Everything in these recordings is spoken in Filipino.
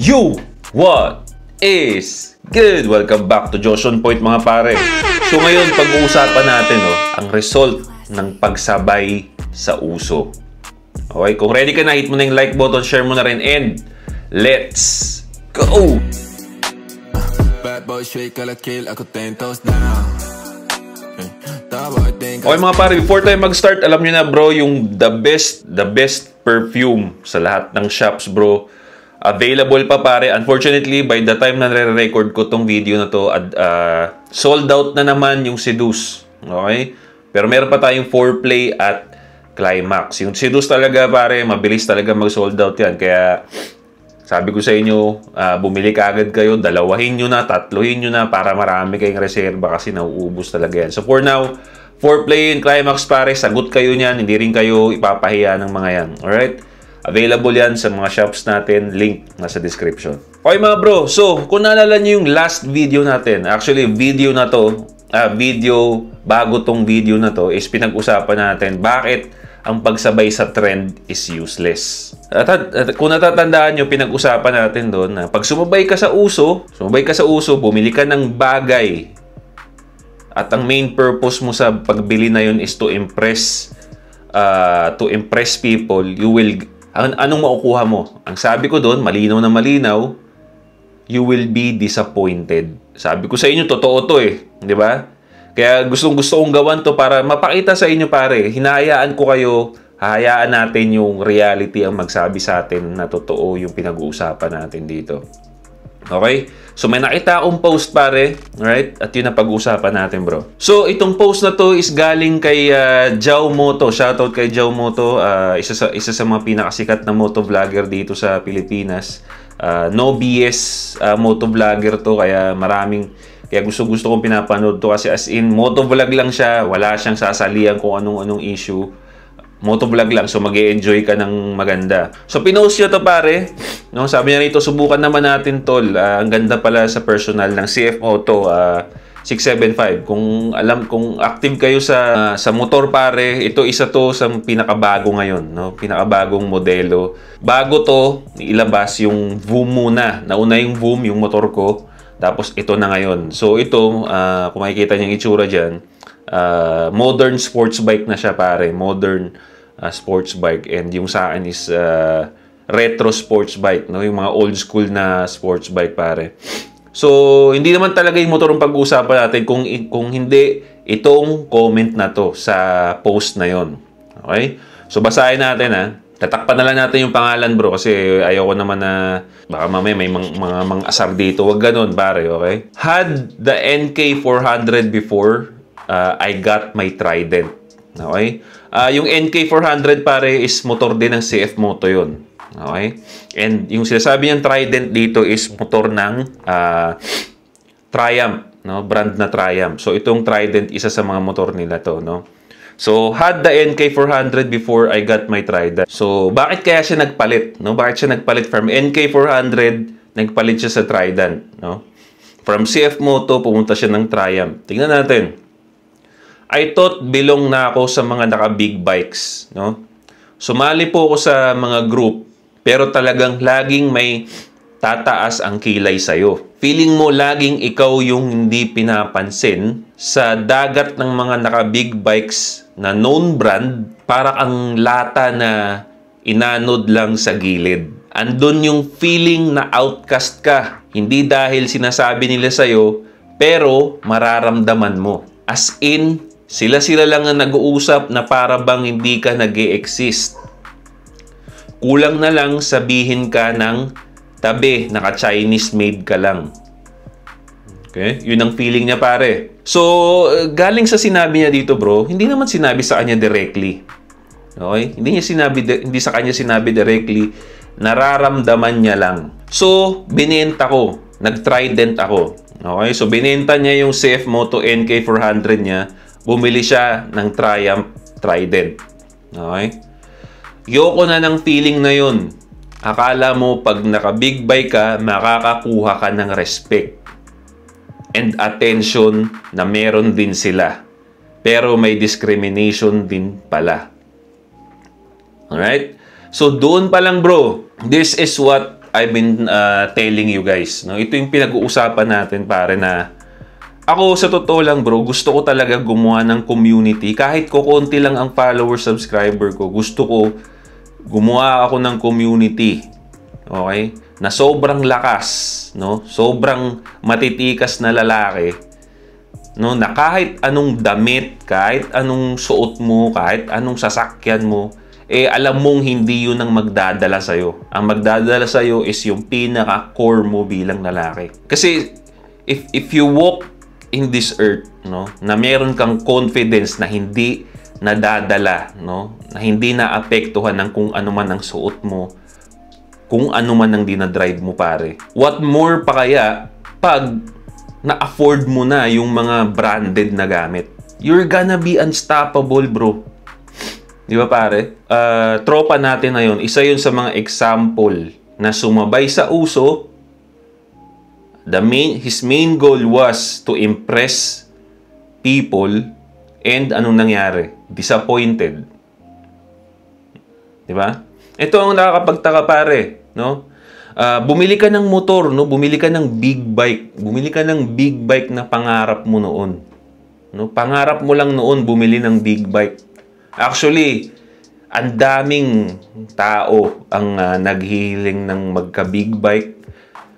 You, what is good? Welcome back to Josh on Point mga pare. So ngayon pag-uusapan natin ang result ng pagsabay sa uso. Okay, kung ready ka na, hit mo na yung like button, share mo na rin, and let's go! Bad boy straight kala kill, ako 10 toes down. Okay mga pare, before tayo mag-start, alam nyo na bro, yung the best perfume sa lahat ng shops bro, available pa pare. Unfortunately, by the time na nare-record ko tong video na to, sold out na naman yung Seduce. Okay? Pero meron pa tayong Foreplay at Climax. Yung Seduce talaga pare, mabilis talaga mag-sold out yan. Kaya sabi ko sa inyo, bumili kaagad kayo, dalawahin nyo na, tatluhin nyo na para marami kayong reserva kasi nauubos talaga yan. So for now, Foreplay and Climax pare, sagot kayo niyan, hindi rin kayo ipapahiya ng mga yan. Alright? Available yan sa mga shops natin, link nasa description. Okay mga bro, so kung naalala nyo yung last video natin, actually video na to, bago tong video na to is pinag-usapan natin bakit ang pagsabay sa trend is useless. Kung natatandaan nyo, pinag-usapan natin doon na pag sumabay ka sa uso, bumili ka ng bagay at ang main purpose mo sa pagbili na yun is to impress people, you will anong makukuha mo? Ang sabi ko doon, malinaw na malinaw, you will be disappointed. Sabi ko sa inyo, totoo to di ba? Kaya gustong-gusto kong gawan to para mapakita sa inyo pare. Hinahayaan ko kayo, hahayaan natin yung reality ang magsabi sa atin na totoo yung pinag-uusapan natin dito. Okay? So may nakita akong post pare, right? At yun ang pag-uusapan natin bro. So itong post na to is galing kay Jao Moto. Shoutout kay Jao Moto, isa sa mga pinakasikat na moto vlogger dito sa Pilipinas. No BS moto vlogger to, kaya gusto kong pinapanood to kasi as in moto vlog lang siya, wala siyang sasalihan kung anong issue. Motovlog lang, so mag-e-enjoy ka ng maganda. So pinost niya to pare, no? Sabi niya rito, subukan naman natin tol. Ang ganda pala sa personal ng CF Moto 675. Kung active kayo sa motor pare, ito isa to sa pinakabago ngayon, no? Pinakabagong modelo. Bago to ilabas yung Voom muna. Nauna yung Voom, yung motor ko. Tapos ito na ngayon. So ito, kung makikita niyo yung itsura diyan, modern sports bike na siya pare, modern sports bike, and yung sa akin is retro sports bike, no, yung mga old school na sports bike pare. So hindi naman talaga yung motor ang pag-uusapan natin, kung hindi itong comment na to sa post na yon. Okay, so basahin natin tatakpan na lang natin yung pangalan bro kasi ayoko naman na baka mamaya may mga asar dito. Wag ganun pare. Okay, had the NK400 before, I got my Trident. Okay? Yung NK400 pare is motor din ng CF Moto yun. Okay? And yung sinasabi niyang Trident dito is motor ng Triumph, no? Brand na Triumph. So itong Trident, isa sa mga motor nila to, no? So had the NK400 before I got my Trident. So bakit kaya siya nagpalit, no? Bakit siya nagpalit from NK400, nagpalit siya sa Trident, no? From CF Moto pumunta siya ng Triumph. Tingnan natin. I thought belong na ako sa mga naka-big bikes, no? Sumali po ako sa mga group, pero talagang laging may tataas ang kilay sa'yo. Feeling mo laging ikaw yung hindi pinapansin sa dagat ng mga naka-big bikes na known brand, para ang lata na inanod lang sa gilid. Andun yung feeling na outcast ka. Hindi dahil sinasabi nila sa'yo, pero mararamdaman mo. As in, sila lang ang nag-uusap na para bang hindi ka nag-e-exist. Kulang na lang sabihin ka ng tabi, naka-Chinese made ka lang. Okay? Yun ang feeling niya pare. So, galing sa sinabi niya dito bro, hindi naman sinabi sa kanya directly. Okay? Hindi sa kanya sinabi directly, nararamdaman niya lang. So, binenta ko. Nag-Trident ako. Okay? So, binenta niya yung CF Moto NK400 niya. Bumili siya ng Triumph Trident. Okay? Yoko na ng feeling na yun. Akala mo pag naka-big bike ka, makakakuha ka ng respect and attention na meron din sila. Pero may discrimination din pala. Alright? So doon pa lang bro, this is what I've been telling you guys, no? Ito yung pinag-uusapan natin, pare, na ako, sa totoo lang, bro, gusto ko talaga gumawa ng community. Kahit kukunti lang ang follower, subscriber ko, gusto ko gumawa ako ng community. Okay? Na sobrang lakas, no? Sobrang matitikas na lalaki, no? Na kahit anong damit, kahit anong suot mo, kahit anong sasakyan mo, alam mong hindi yun ang magdadala sa'yo. Ang magdadala sa'yo is yung pinaka-core mo bilang lalaki. Kasi, if you walk in this earth, no? Na meron kang confidence na hindi nadadala, no? Na hindi naapektuhan ng kung ano man ang suot mo, kung ano man ang dinadrive mo, pare. What more pa kaya pag na-afford mo na yung mga branded na gamit? You're gonna be unstoppable, bro. Di ba, pare? Tropa natin na yun, isa yun sa mga example na sumabay sa uso. His main goal was to impress people, and anong nangyari? Disappointed. Di ba? Ito ang nakakapagtaka, pare, no? Bumili ka ng motor, no? Bumili ka ng big bike. Bumili ka ng big bike na pangarap mo noon. No? Pangarap mo lang noon bumili ng big bike. Actually, ang daming tao ang naghihiling ng magka-big bike.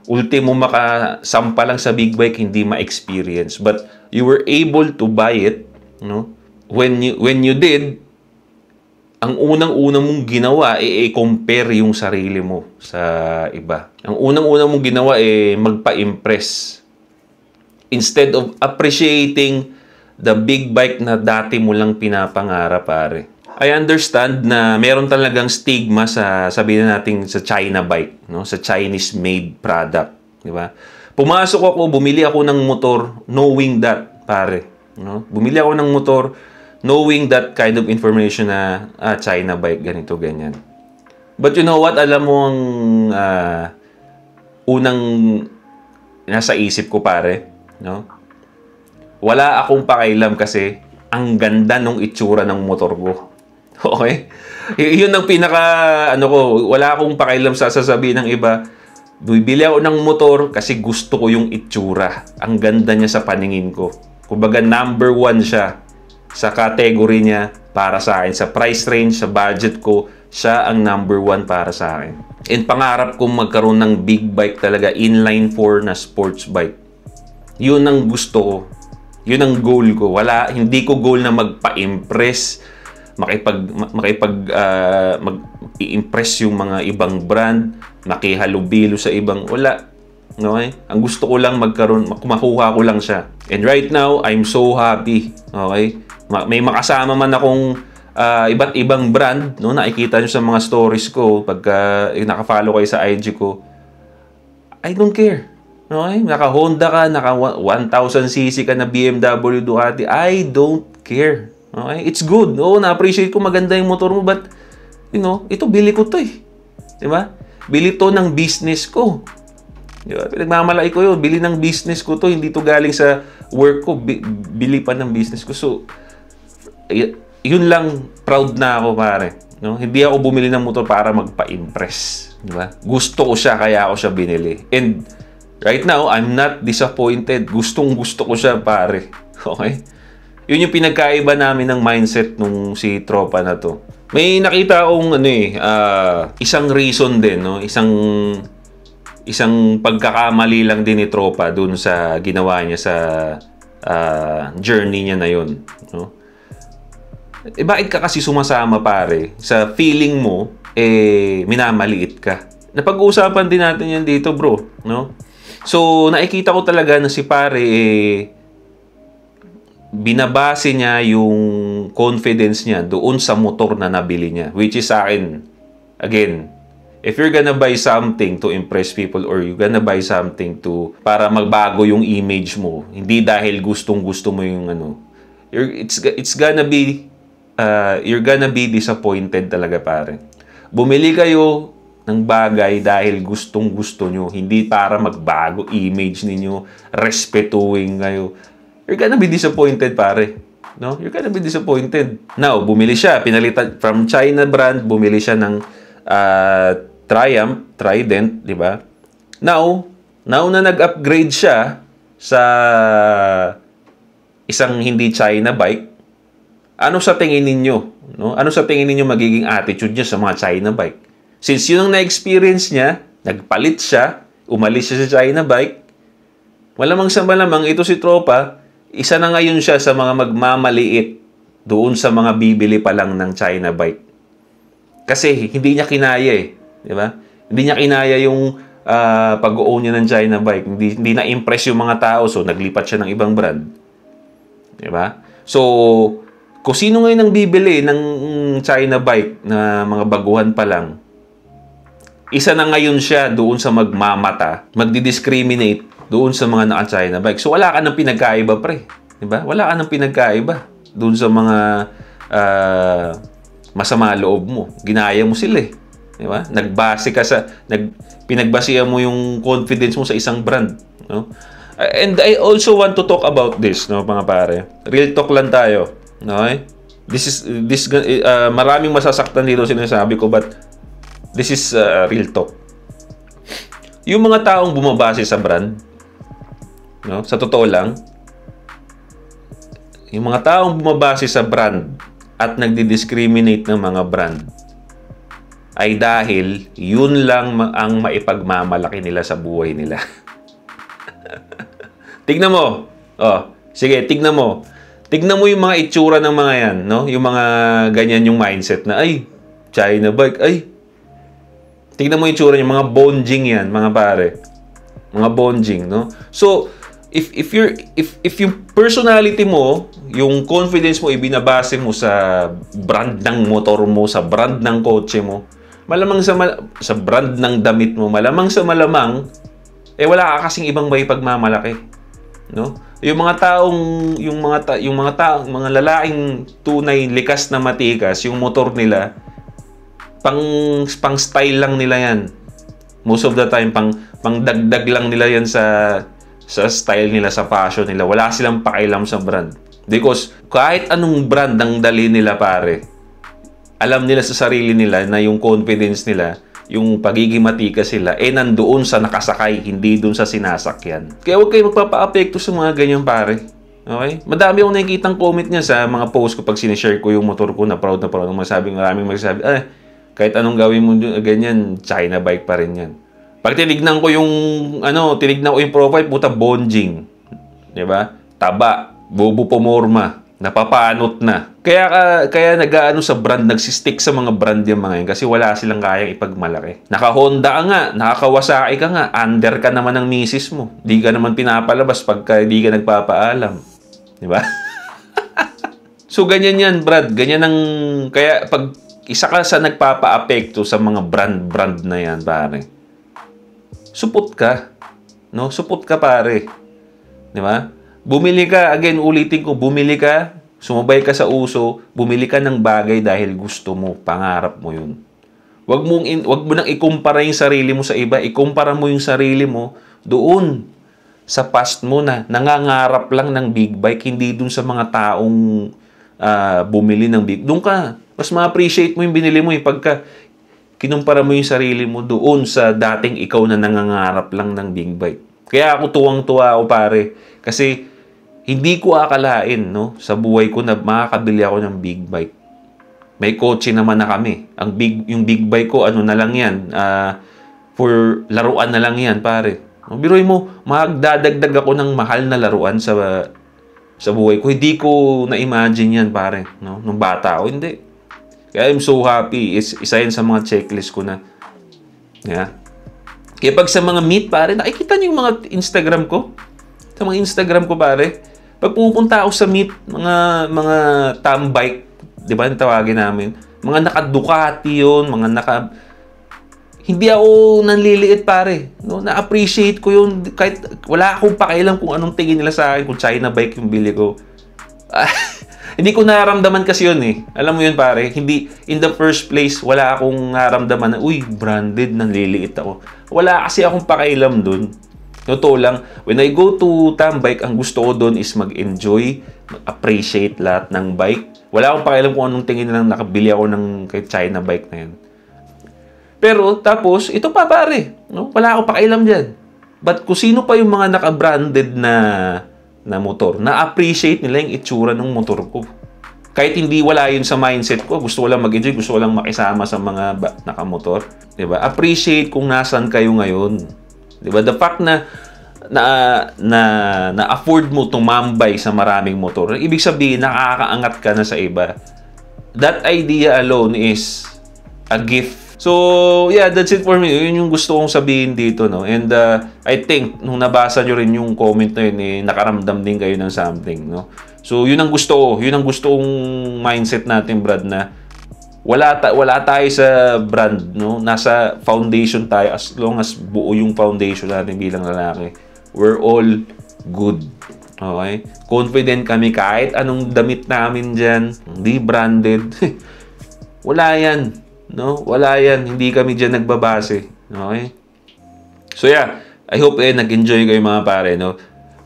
Ultimo makasampa lang sa big bike, hindi ma-experience. But you were able to buy it, no? When you did, ang unang-una mong ginawa compare yung sarili mo sa iba. Ang unang-una mong ginawa magpa-impress. Instead of appreciating the big bike na dati mo lang pinapangarap, pare. I understand na meron talagang stigma sa, sabihin natin, sa China bike, no? Sa Chinese made product, di ba? Pumasok ako, bumili ako ng motor knowing that, pare, no? Bumili ako ng motor knowing that kind of information na China bike, ganito, ganyan. But you know what? Alam mo ang unang nasa isip ko, pare, no? Wala akong pakailam kasi ang ganda ng itsura ng motor ko. Okay? Yun ang pinaka, wala akong pakailam sa sasabihin ng iba. Bibili ako ng motor kasi gusto ko yung itsura. Ang ganda niya sa paningin ko. Kumbaga, number 1 siya sa category niya para sa akin. Sa price range, sa budget ko, siya ang number 1 para sa akin. And pangarap kong magkaroon ng big bike talaga, inline 4 na sports bike. Yun ang gusto ko. Yun ang goal ko. Hindi ko goal na magpa-impress, mag-i-impress yung mga ibang brand, makihalubilo sa ibang, wala. Okay? Ang gusto ko lang makuha ko lang siya. And right now, I'm so happy. Okay? May makasama man akong iba't ibang brand, no? Nakikita nyo sa mga stories ko, pagka naka-follow kayo sa IG ko, I don't care. Okay? Naka-Honda ka, naka 1,000cc ka na BMW, Ducati, I don't care. Okay? It's good. Oo, na-appreciate ko, maganda yung motor mo, but, ito, bili ko to eh. Diba? Bili to ng business ko. Diba? Pinagmamalaki ko yun. Bili ng business ko to. Hindi to galing sa work ko. Bili pa ng business ko. So, yun lang, proud na ako, pare. No? Hindi ako bumili ng motor para magpa-impress. Diba? Gusto ko siya, kaya ako siya binili. And, right now, I'm not disappointed. Gustong-gusto ko siya, pare. Okay? Yun yung pinagkaiba namin ng mindset nung si tropa na to. May nakita akong isang reason din, no? Isang pagkakamali lang din ni tropa dun sa ginawa niya sa journey niya na yun, no? Bakit ka kasi sumasama, pare? Sa feeling mo, minamaliit ka. Napag-uusapan din natin yan dito, bro, no? So, nakikita ko talaga na si pare, binabase niya yung confidence niya doon sa motor na nabili niya. Which is sa akin, again, if you're gonna buy something to impress people or you're gonna buy something para magbago yung image mo, hindi dahil gustong-gusto mo yung it's gonna be, you're gonna be disappointed talaga, pare. Bumili kayo ng bagay dahil gustong-gusto nyo, hindi para magbago image ninyo, respetuhin kayo. You're gonna be disappointed, pare. No? You're gonna be disappointed. Now, bumili siya, pinalitan from China brand, bumili siya ng Triumph, Trident, di ba? Now na nag-upgrade siya sa isang hindi China bike, ano sa tingin ninyo? No? Ano sa tingin ninyo magiging attitude niya sa mga China bike? Since yun ang na-experience niya, nagpalit siya, umalis siya sa China bike, malamang sa malamang ito si Tropa, isa na ngayon siya sa mga magmamaliit doon sa mga bibili pa lang ng China bike. Kasi hindi niya kinaya eh. Di ba? Hindi niya kinaya yung pag-own niya ng China bike. Hindi na-impress yung mga tao, so naglipat siya ng ibang brand. Di ba? So, kung sino ngayon ang bibili ng China bike na mga baguhan pa lang, isa na ngayon siya doon sa magmamata, magdi-discriminate doon sa mga naka-China bike. So, wala ka ng pinagkaiba, pre. Di ba? Wala ka ng pinagkaiba doon sa mga masama loob mo. Ginaya mo sila eh. Di ba? Pinagbasihan mo yung confidence mo sa isang brand. No? And I also want to talk about this, no, mga pare. Real talk lang tayo. Okay? Maraming masasaktan dito sinasabi ko, but this is real talk. Yung mga taong bumabase sa brand, no, sa totoo lang, yung mga taong bumabase sa brand at nagdi-discriminate ng mga brand ay dahil yun lang ang maipagmamalaki nila sa buhay nila. Tignan mo. Sige, tignan mo. Tignan mo yung mga itsura ng mga yan, no? Yung mga ganyan yung mindset na, ay, China bike, ay. Tignan mo yung itsura yung mga bonjing yan, mga pare. Mga bonjing, no? So, if yung personality mo, yung confidence mo ibinabase mo sa brand ng motor mo, sa brand ng kotse mo, malamang sa brand ng damit mo, malamang sa malamang, wala ka kasing ibang may pagmamalaki, no? Yung mga lalaking tunay likas na matikas, yung motor nila, pang style lang nila yan. Most of the time, pang dagdag lang nila yan sa style nila, sa fashion nila. Wala silang pakialam sa brand. Because kahit anong brand ang dali nila, pare, alam nila sa sarili nila na yung confidence nila, yung pagiging matikas sila, nandoon sa nakasakay, hindi doon sa sinasakyan. Kaya huwag kayo magpapa-apekto sa mga ganyan, pare. Okay? Madami akong nakikitang comment niya sa mga post ko pag sinishare ko yung motor ko na proud. Maraming magsasabi, kahit anong gawin mo ganyan, China bike pa rin yan. Pag tinignan ko yung profile, puta, bonjing. 'Di ba? Taba, bobo pomorma, napapanot na. Kaya nag-aano sa brand, nagsistick sa mga brand yung mga yan kasi wala silang kayang ipagmalaki. Naka-Honda ka nga, naka-Kawasaki ka nga, under ka naman ng misis mo. Di ka naman pinapalabas pagka di ka nagpapaalam. 'Di ba? So ganyan yan, Brad. Ganyan ang kaya pag isa ka sa nagpapa-apekto sa mga brand na yan, pare. Supot ka. No? Supot ka, pare. Di ba? Bumili ka, again, ulitin ko, bumili ka, sumabay ka sa uso, bumili ka ng bagay dahil gusto mo, pangarap mo yun. Wag mo nang ikumpara yung sarili mo sa iba, ikumpara mo yung sarili mo doon sa past mo na nangangarap lang ng big bike, hindi doon sa mga taong bumili ng big. Doon ka, mas ma-appreciate mo yung binili mo pagka kinumpara mo yung sarili mo doon sa dating ikaw na nangangarap lang ng big bike. Kaya ako tuwang-tuwa ako, pare, kasi hindi ko akalain, no, sa buhay ko na makakabili ako ng big bike. May kotse naman na kami. Yung big bike ko, ano na lang yan, for laruan na lang yan, pare. Biruin mo, magdadagdag ako ng mahal na laruan sa buhay ko. Hindi ko na-imagine yan, pare, no? Nung bata ako, hindi. Kaya I'm so happy. Isa yan sa mga checklist ko na. Yeah. Kaya pag sa mga meet, pare, nakikita niyo yung mga Instagram ko? Sa mga Instagram ko, pare, pag pupunta ako sa meet, mga tambike, di ba, tawagin namin, mga naka-Ducati yun, hindi ako nanliliit, pare. No? Na-appreciate ko yun. Kahit wala akong pakialam kung anong tingin nila sa akin, kung China bike yung bili ko. Hindi ko naramdaman kasi yun eh. Alam mo yun, pare, hindi, in the first place, wala akong naramdaman na, uy, branded, nanliliit ako. Wala kasi akong pakialam dun. Totoo lang, when I go to Tambike, ang gusto ko dun is mag-enjoy, mag-appreciate lahat ng bike. Wala akong pakialam kung anong tingin nilang nakabili ako ng kay China bike na yan. Pero, tapos, ito pa pare. No? Wala akong pakialam dyan. But kung sino pa yung mga naka-branded na motor, na-appreciate nila yung itsura ng motor ko. Kahit hindi wala yun sa mindset ko, gusto ko lang mag-enjoy, gusto ko lang makisama sa mga nakamotor. Diba? Appreciate kung nasan kayo ngayon. Diba? The fact na afford mo tumambay sa maraming motor, ibig sabihin, nakakaangat ka na sa iba. That idea alone is a gift. So, yeah, that's it for me. Yun yung gusto kong sabihin dito, no? And I think, nung nabasa nyo rin yung comment na yun, nakaramdam din kayo ng something, no? So, yun ang gusto ko. Yun ang gusto kong mindset natin, Brad, na wala tayo sa brand, no? Nasa foundation tayo as long as buo yung foundation natin bilang lalaki. We're all good. Okay? Confident kami kahit anong damit namin dyan, hindi branded. Wala yan. No? Wala yan. Hindi kami dyan nagbabase. Okay? So yeah, I hope nag-enjoy kayo mga pare. No?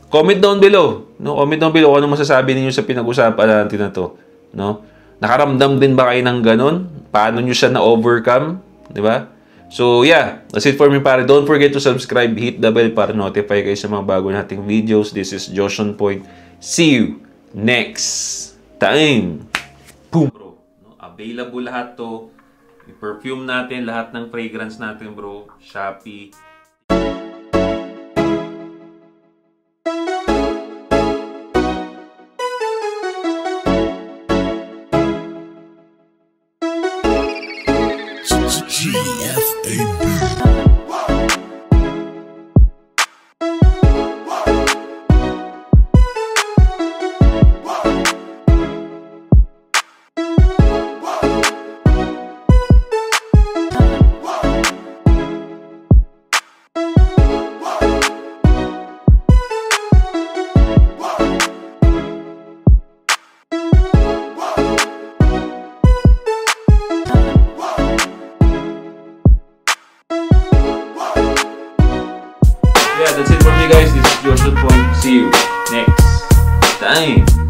Comment down below. No? Comment down below kung ano masasabi niyo sa pinag-usapan natin na to. No? Nakaramdam din ba kayo ng ganun? Paano nyo siya na-overcome? Diba? So yeah, that's it for me pare. Don't forget to subscribe, hit the bell para notify kayo sa mga bago nating videos. This is Josh on Point. See you next time. Boom. Bro, no? Available lahat to. Yung perfume natin, lahat ng fragrance natin, bro. Shopee. Yeah, that's it for me guys. This is Josh on Point. See you next time.